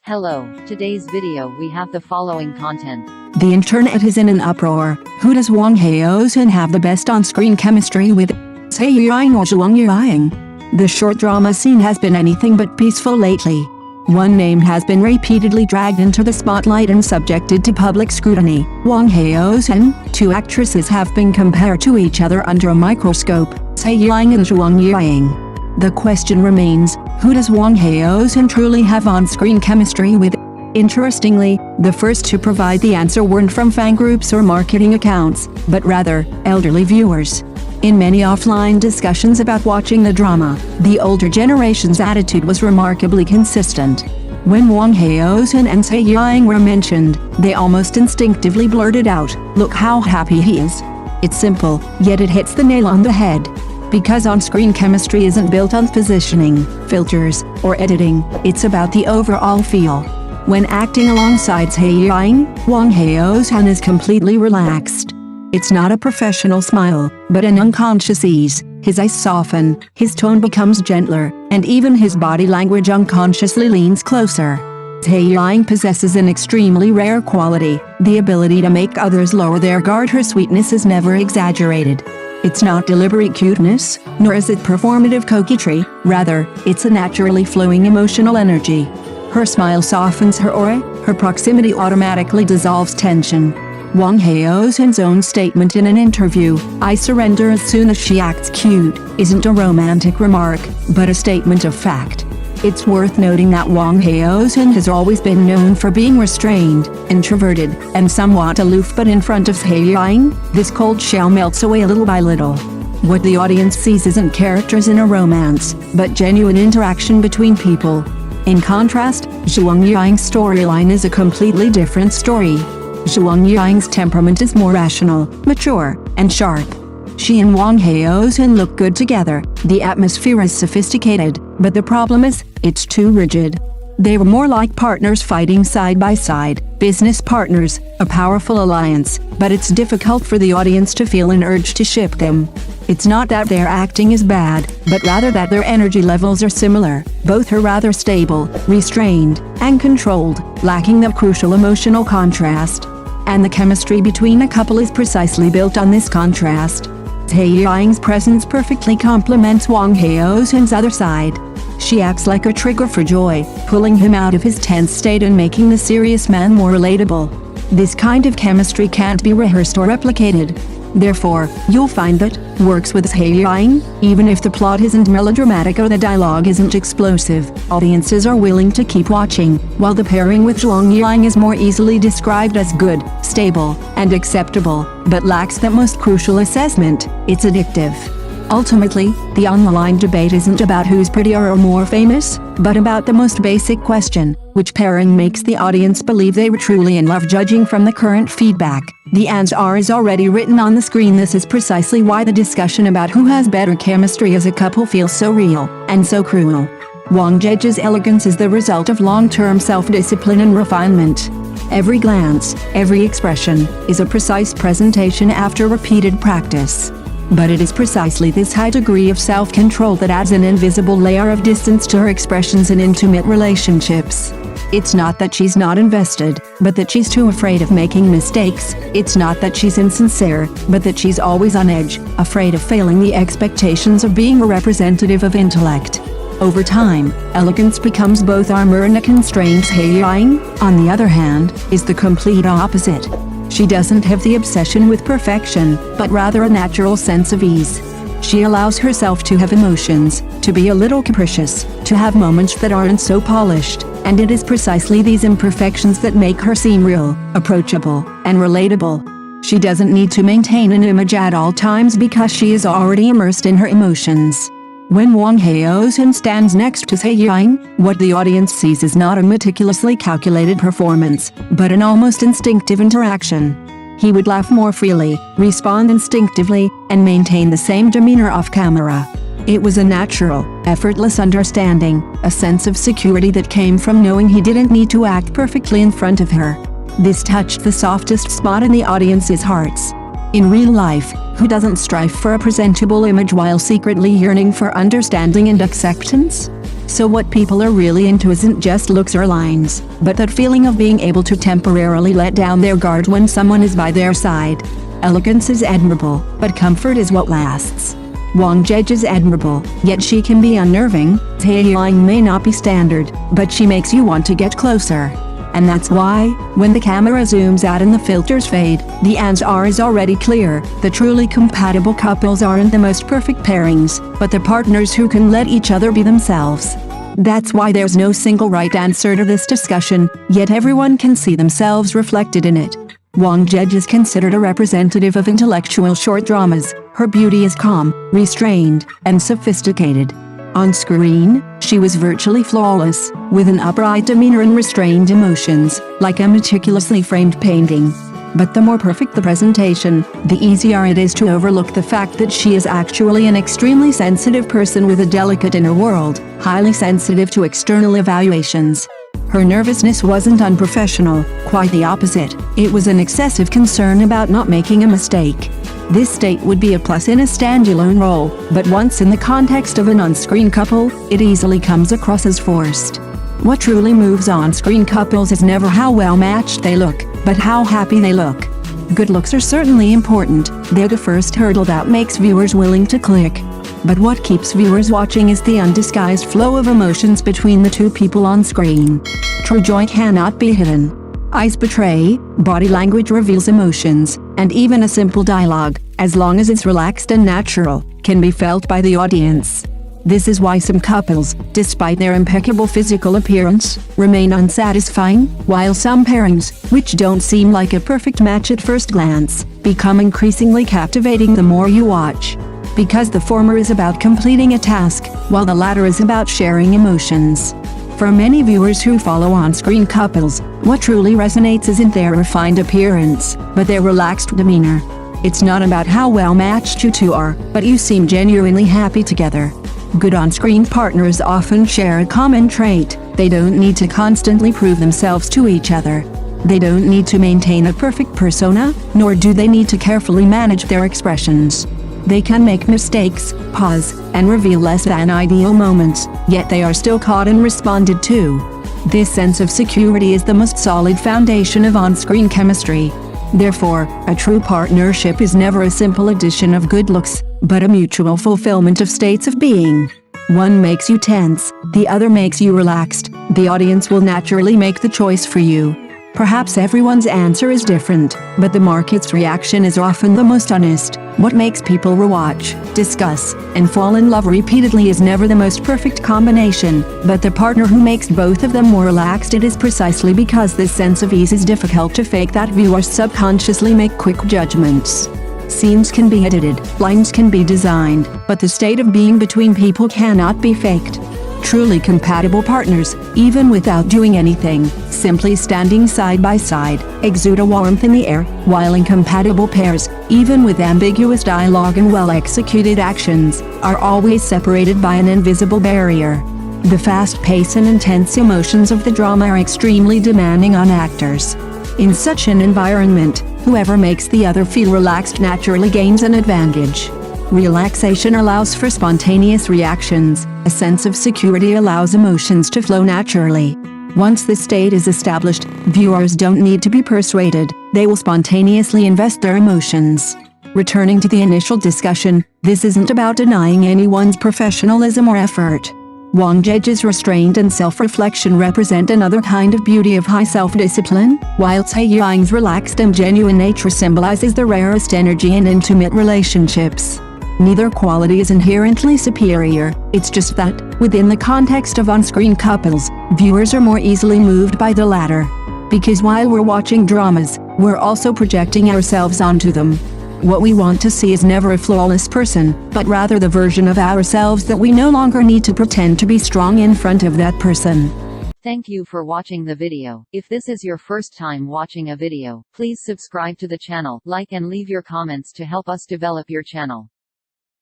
Hello, today's video we have the following content. The internet is in an uproar. Who does Wang Haozhen have the best on-screen chemistry with? Zhai Yiying or Zhuang Yiying? The short drama scene has been anything but peaceful lately. One name has been repeatedly dragged into the spotlight and subjected to public scrutiny, Wang Haozhen. Two actresses have been compared to each other under a microscope, Zhai Yiying and Zhuang Yiying. The question remains, who does Wang Haozhen truly have on-screen chemistry with? Interestingly, the first to provide the answer weren't from fan groups or marketing accounts, but rather, elderly viewers. In many offline discussions about watching the drama, the older generation's attitude was remarkably consistent. When Wang Haozhen and Zhai Yiying were mentioned, they almost instinctively blurted out, "Look how happy he is." It's simple, yet it hits the nail on the head. Because on-screen chemistry isn't built on positioning, filters, or editing, it's about the overall feel. When acting alongside Zhai Yiying, Wang Haozhen is completely relaxed. It's not a professional smile, but an unconscious ease. His eyes soften, his tone becomes gentler, and even his body language unconsciously leans closer. Zhai Yiying possesses an extremely rare quality, the ability to make others lower their guard. Her sweetness is never exaggerated. It's not deliberate cuteness, nor is it performative coquetry, rather, it's a naturally flowing emotional energy. Her smile softens her aura, her proximity automatically dissolves tension. Wang Haozhen's own statement in an interview, "I surrender as soon as she acts cute," isn't a romantic remark, but a statement of fact. It's worth noting that Wang Haozhen has always been known for being restrained, introverted, and somewhat aloof, but in front of Zhai Yiying, this cold shell melts away little by little. What the audience sees isn't characters in a romance, but genuine interaction between people. In contrast, Zhuang Yiying's storyline is a completely different story. Zhuang Yiying's temperament is more rational, mature, and sharp. She and Wang Haozhen look good together, the atmosphere is sophisticated, but the problem is, it's too rigid. They were more like partners fighting side by side, business partners, a powerful alliance, but it's difficult for the audience to feel an urge to ship them. It's not that their acting is bad, but rather that their energy levels are similar. Both are rather stable, restrained, and controlled, lacking the crucial emotional contrast. And the chemistry between a couple is precisely built on this contrast. Zhai Yiying's presence perfectly complements Wang Haozhen's other side. She acts like a trigger for joy, pulling him out of his tense state and making the serious man more relatable. This kind of chemistry can't be rehearsed or replicated. Therefore, you'll find that works with Zhai Yiying, even if the plot isn't melodramatic or the dialogue isn't explosive, audiences are willing to keep watching, while the pairing with Zhuang Yiying is more easily described as good, stable, and acceptable, but lacks that most crucial assessment: it's addictive. Ultimately, the online debate isn't about who's prettier or more famous, but about the most basic question: which pairing makes the audience believe they were truly in love? Judging from the current feedback, the answer is already written on the screen. This is precisely why the discussion about who has better chemistry as a couple feels so real, and so cruel. Wang Gege's elegance is the result of long-term self-discipline and refinement. Every glance, every expression, is a precise presentation after repeated practice. But it is precisely this high degree of self-control that adds an invisible layer of distance to her expressions in intimate relationships. It's not that she's not invested, but that she's too afraid of making mistakes. It's not that she's insincere, but that she's always on edge, afraid of failing the expectations of being a representative of intellect. Over time, elegance becomes both armor and a constraint. Zhai Yiying, on the other hand, is the complete opposite. She doesn't have the obsession with perfection, but rather a natural sense of ease. She allows herself to have emotions, to be a little capricious, to have moments that aren't so polished, and it is precisely these imperfections that make her seem real, approachable, and relatable. She doesn't need to maintain an image at all times because she is already immersed in her emotions. When Wang Haozhen stands next to Zhai Yiying, what the audience sees is not a meticulously calculated performance, but an almost instinctive interaction. He would laugh more freely, respond instinctively, and maintain the same demeanor off-camera. It was a natural, effortless understanding, a sense of security that came from knowing he didn't need to act perfectly in front of her. This touched the softest spot in the audience's hearts. In real life, who doesn't strive for a presentable image while secretly yearning for understanding and acceptance? So what people are really into isn't just looks or lines, but that feeling of being able to temporarily let down their guard when someone is by their side. Elegance is admirable, but comfort is what lasts. Wang Gege is admirable, yet she can be unnerving. Zhai Yiying may not be standard, but she makes you want to get closer. And that's why, when the camera zooms out and the filters fade, the answer is already clear. The truly compatible couples aren't the most perfect pairings, but the partners who can let each other be themselves. That's why there's no single right answer to this discussion, yet everyone can see themselves reflected in it. Wang Gege is considered a representative of intellectual short dramas. Her beauty is calm, restrained, and sophisticated. On screen, she was virtually flawless, with an upright demeanor and restrained emotions, like a meticulously framed painting. But the more perfect the presentation, the easier it is to overlook the fact that she is actually an extremely sensitive person with a delicate inner world, highly sensitive to external evaluations. Her nervousness wasn't unprofessional, quite the opposite. It was an excessive concern about not making a mistake. This state would be a plus in a standalone role, but once in the context of an on-screen couple, it easily comes across as forced. What truly moves on-screen couples is never how well matched they look, but how happy they look. Good looks are certainly important, they're the first hurdle that makes viewers willing to click. But what keeps viewers watching is the undisguised flow of emotions between the two people on screen. True joy cannot be hidden. Eyes betray, body language reveals emotions, and even a simple dialogue, as long as it's relaxed and natural, can be felt by the audience. This is why some couples, despite their impeccable physical appearance, remain unsatisfying, while some pairings, which don't seem like a perfect match at first glance, become increasingly captivating the more you watch. Because the former is about completing a task, while the latter is about sharing emotions. For many viewers who follow on-screen couples, what truly resonates isn't their refined appearance, but their relaxed demeanor. It's not about how well matched you two are, but you seem genuinely happy together. Good on-screen partners often share a common trait: they don't need to constantly prove themselves to each other. They don't need to maintain a perfect persona, nor do they need to carefully manage their expressions. They can make mistakes, pause, and reveal less than ideal moments, yet they are still caught and responded to. This sense of security is the most solid foundation of on-screen chemistry. Therefore, a true partnership is never a simple addition of good looks, but a mutual fulfillment of states of being. One makes you tense, the other makes you relaxed. The audience will naturally make the choice for you. Perhaps everyone's answer is different, but the market's reaction is often the most honest. What makes people rewatch, discuss, and fall in love repeatedly is never the most perfect combination, but the partner who makes both of them more relaxed. It is precisely because this sense of ease is difficult to fake that viewers subconsciously make quick judgments. Scenes can be edited, lines can be designed, but the state of being between people cannot be faked. Truly compatible partners, even without doing anything, simply standing side by side, exude a warmth in the air, while incompatible pairs, even with ambiguous dialogue and well-executed actions, are always separated by an invisible barrier. The fast pace and intense emotions of the drama are extremely demanding on actors. In such an environment, whoever makes the other feel relaxed naturally gains an advantage. Relaxation allows for spontaneous reactions. A sense of security allows emotions to flow naturally. Once this state is established, viewers don't need to be persuaded, they will spontaneously invest their emotions. Returning to the initial discussion, this isn't about denying anyone's professionalism or effort. Wang Gege's restraint and self-reflection represent another kind of beauty of high self-discipline, while Zhai Yiying's relaxed and genuine nature symbolizes the rarest energy in intimate relationships. Neither quality is inherently superior, it's just that, within the context of on-screen couples, viewers are more easily moved by the latter. Because while we're watching dramas, we're also projecting ourselves onto them. What we want to see is never a flawless person, but rather the version of ourselves that we no longer need to pretend to be strong in front of that person. Thank you for watching the video. If this is your first time watching a video, please subscribe to the channel, like and leave your comments to help us develop your channel.